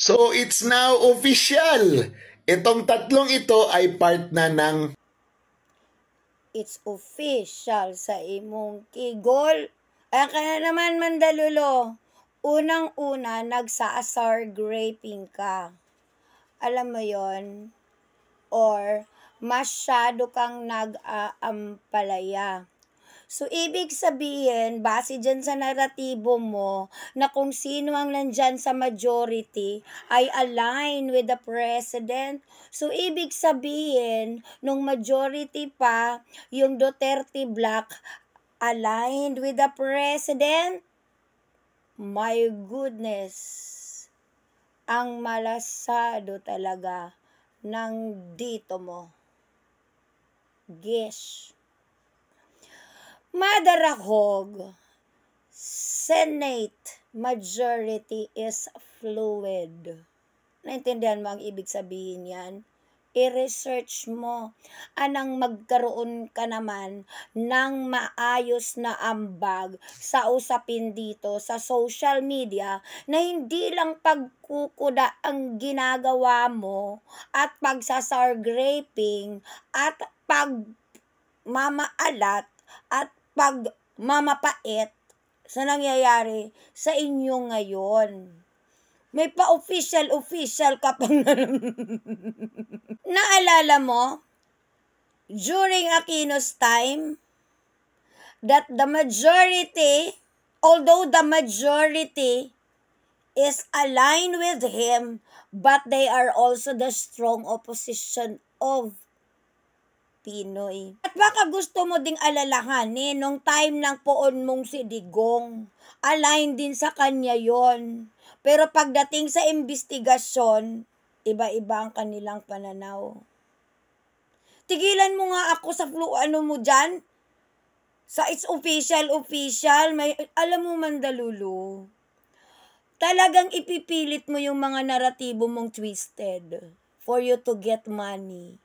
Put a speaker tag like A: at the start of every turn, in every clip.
A: So it's now official. Itong tatlong ito ay part na ng
B: It's official sa imong kigol. Ay ka na naman, Mandalulo. Unang-una, nagsa-asar graping ka. Alam mo yon, or masyado kang nag-aampalaya. So, ibig sabihin, base dyan sa naratibo mo, na kung sino ang nandyan sa majority ay align with the president. So, ibig sabihin, nung majority pa, yung Duterte Black aligned with the president. My goodness, ang malasado talaga ng dito mo. Gish. Madarahog, Senate majority is fluid. Naintindihan mo ang ibig sabihin yan? I-research mo. Anang magkaroon ka naman ng maayos na ambag sa usapin dito sa social media na hindi lang pagkukuda ang ginagawa mo at pagsasar-graping at pagmamaalat at pagmamapait sa nangyayari sa inyo ngayon. May pa-official ka pang naalala mo, during Aquino's time, that the majority, although the majority is aligned with him, but they are also the strong opposition of Pinoy. At baka gusto mo ding alalahanin nung time ng poon mong si Digong. Align din sa kanya yon. Pero pagdating sa investigasyon, iba-iba ang kanilang pananaw. Tigilan mo nga ako sa ano mo dyan. Sa it's official, may, alam mo Mandalulo, talagang ipipilit mo yung mga naratibo mong twisted for you to get money.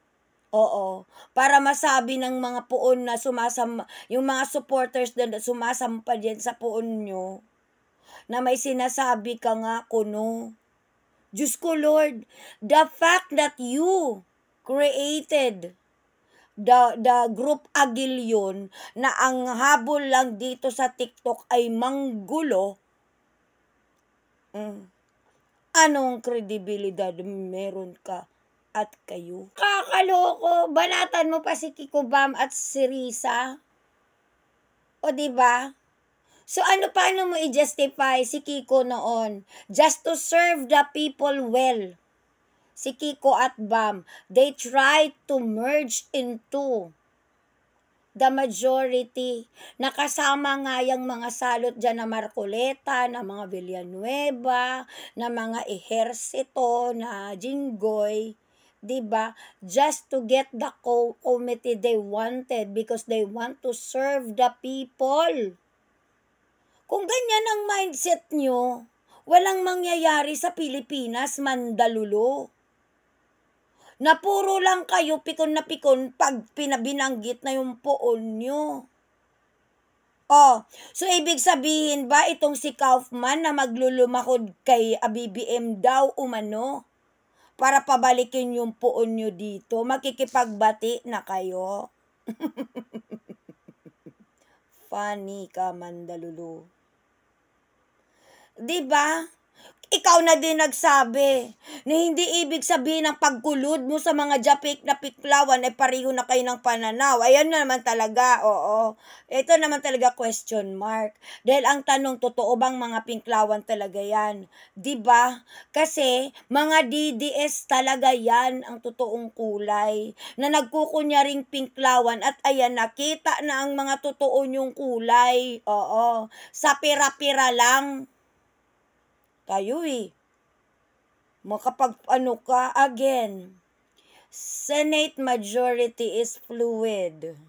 B: Oo, para masabi ng mga poon na yung mga supporters na sumasampa dyan sa poon nyo, na may sinasabi ka nga kuno. Diyos ko Lord, the fact that you created the group Agilyon na ang habol lang dito sa TikTok ay manggulo, anong kredibilidad meron ka? At kayo. Kakaloko, banatan mo pa si Kiko Bam at si Risa. O diba? So paano mo i-justify si Kiko noon? Just to serve the people well. Si Kiko at Bam, they tried to merge into the majority. Nakasama nga yung mga salot dyan na Marcoleta, na mga Villanueva, na mga ehersito, na Jinggoy. Diba? Just to get the committee they wanted because they want to serve the people. Kung ganyan ang mindset nyo, walang mangyayari sa Pilipinas, Mandalulo. Na puro lang kayo pikon na pikon pag pinabinanggit na yung poon nyo. So ibig sabihin ba itong si Kaufman na maglulumakod kay BBM daw umano? Para pabalikin yung poon nyo dito, makikipagbati na kayo. Funny ka, Mandalulo. Diba? Ikaw na din nagsabi na hindi ibig sabihin ng pagkulod mo sa mga japik na piklawan ay pareho na kayo ng pananaw. Ayan na naman talaga, oo. Ito naman talaga question mark. Dahil ang tanong, totoo bang mga pinklawan talaga yan? Diba? Kasi mga DDS talaga yan ang totoong kulay. Na nagkukunyaring pinklawan at ayan, nakita na ang mga totoo nyong kulay. Oo. Sa pira-pira lang. Kayo makapag ka again. Senate majority is fluid.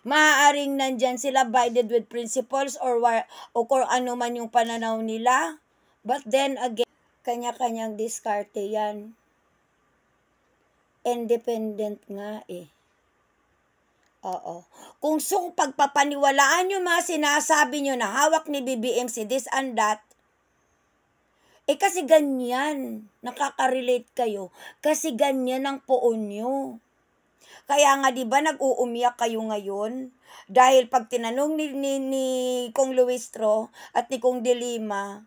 B: Maaaring nandyan sila guided with principles or kung ano man yung pananaw nila. But then again, kanya-kanyang diskarte yan. Independent nga Oo. Kung pagpapaniwalaan yung mga sinasabi nyo na hawak ni BBM si this and that, Kasi ganyan, nakaka-relate kayo, kasi ganyan ang poon nyo. Kaya nga 'di ba nag-uumiyak kayo ngayon? Dahil pag tinanong ni Kong Luistro at ni Kong De Lima,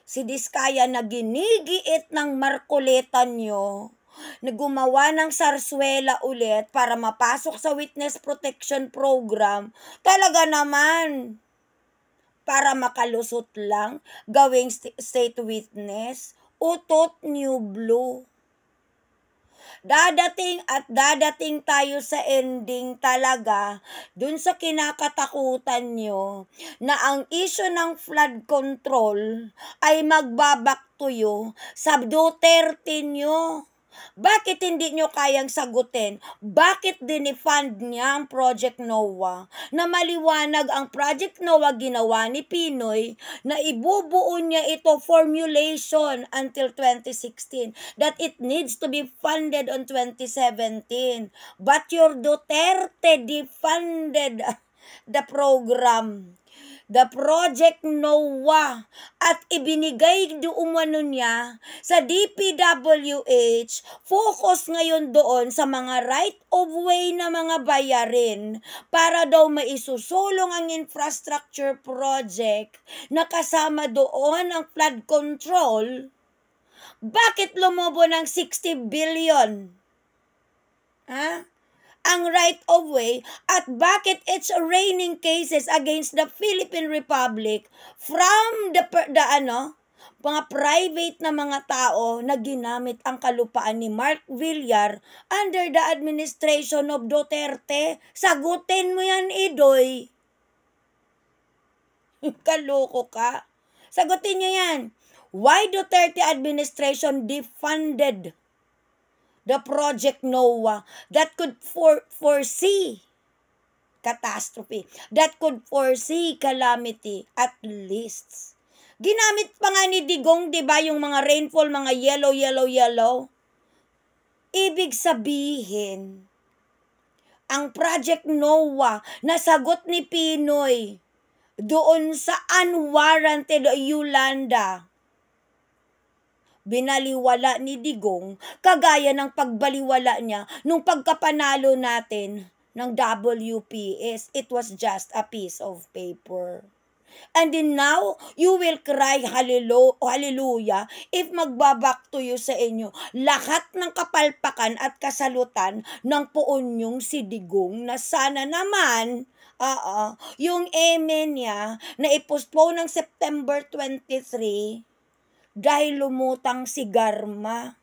B: si Diskaya na ginigiit ng Marcoleta nyo, na gumawa ng sarswela ulit para mapasok sa Witness Protection Program, talaga naman, para makalusot lang, gawing state witness, utot new blue. Dadating tayo sa ending talaga dun sa kinakatakutan nyo na ang issue ng flood control ay magbabaktuyo sa Duterte nyo. Bakit hindi nyo kayang sagutin? Bakit dinifund niya ang Project NOAA? Na maliwanag ang Project NOAA ginawa ni Pinoy na ibubuo niya ito formulation until 2016. That it needs to be funded on 2017. But your Duterte defunded the program, the Project NOAA, at ibinigay umano niya sa DPWH, focus ngayon doon sa mga right-of-way na mga bayarin para daw maisusulong ang infrastructure project na kasama doon ang flood control. Bakit lumobo ng 60 billion? Ang right-of-way, at bakit it's raining cases against the Philippine Republic from the mga private na mga tao na ginamit ang kalupaan ni Mark Villar under the administration of Duterte. Sagutin mo yan, Idoy. Kaloko ka. Sagutin nyo yan. Why Duterte administration defunded the Project NOAA that could foresee catastrophe, that could foresee calamity at least? Ginamit pa nga ni Digong, di ba, yung mga rainfall, mga yellow. Ibig sabihin, ang Project NOAA na sagot ni Pinoy doon sa unwarranted Yolanda, binaliwala ni Digong kagaya ng pagbaliwala niya nung pagkapanalo natin ng WPS. It was just a piece of paper. And then now, you will cry hallelujah if magbabak to you sa inyo lahat ng kapalpakan at kasalutan ng poon yung si Digong na sana naman yung amen niya na ipostpone ng September 23 dahil lumutang si Garma,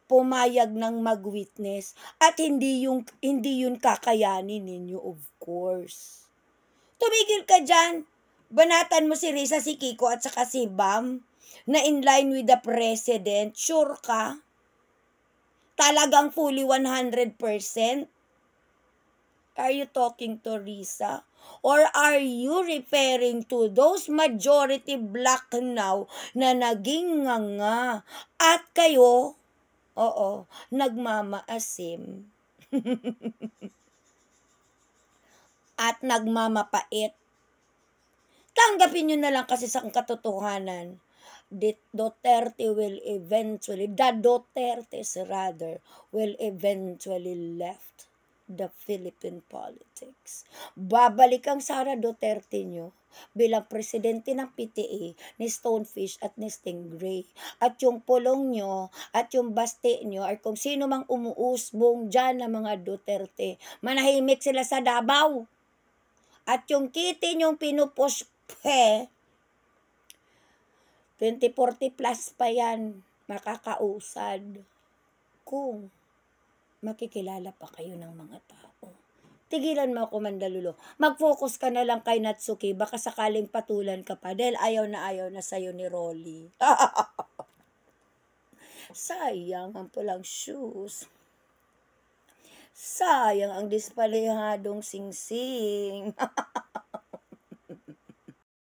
B: pumayag ng mag-witness, at hindi yun kakayanin ninyo, of course. Tumigil ka dyan. Banatan mo si Risa, si Kiko at saka si Bam na in line with the president. Sure ka? Talagang fully 100%? Are you talking to Risa? Or are you referring to those majority black now na naging nga at kayo, nagmamaasim at nagmamapait? Tanggapin nyo na lang kasi sa katotohanan. The Duterte will eventually left the Philippine politics. Babalik ang Sara Duterte nyo bilang presidente ng PTA ni Stonefish at ni Stingray. At yung pulong nyo at yung basti nyo ay kung sino mang umuusbong dyan ng mga Duterte, manahimik sila sa Davao. At yung kiti nyong pinupuspe, 2040 plus pa yan, makakausad kung makikilala pa kayo ng mga tao. Tigilan mo ako, Mandalulo. Mag-focus ka na lang kay Natsuki. Baka sakaling patulan ka pa dahil ayaw na sa'yo ni Rolly. Sayang ang pulang shoes. Sayang ang dispalehadong singsing.